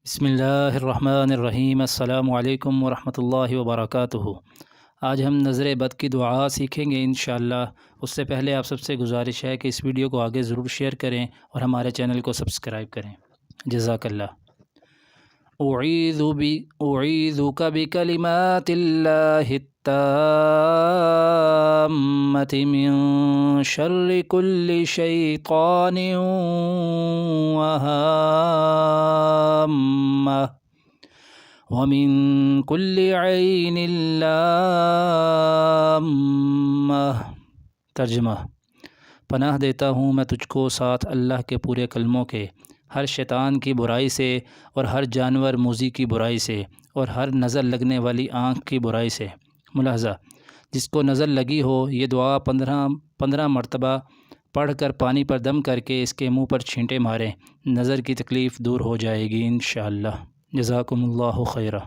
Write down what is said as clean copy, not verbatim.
بسم اللہ الرحمن الرحیم۔ السلام علیکم ورحمۃ اللہ وبرکاتہ۔ آج ہم نظر بد کی دعا سیکھیں گے انشاءاللہ۔ اس سے پہلے آپ سب سے گزارش ہے کہ اس ویڈیو کو آگے ضرور شیئر کریں اور ہمارے چینل کو سبسکرائب کریں۔ جزاک اللہ۔ اعیذک بکلمات اللہ التامۃ من شر کل شیطان وہامہ ومن کل عین لامہ۔ ترجمہ: پناہ دیتا ہوں میں تجھ کو ساتھ اللہ کے پورے کلموں کے، ہر شیطان کی برائی سے اور ہر جانور موذی کی برائی سے اور ہر نظر لگنے والی آنکھ کی برائی سے۔ ملاحظہ: جس کو نظر لگی ہو یہ دعا 15 مرتبہ پڑھ کر پانی پر دم کر کے اس کے منہ پر چھینٹے ماریں، نظر کی تکلیف دور ہو جائے گی انشاءاللہ۔ جزاکم اللہ خیرہ۔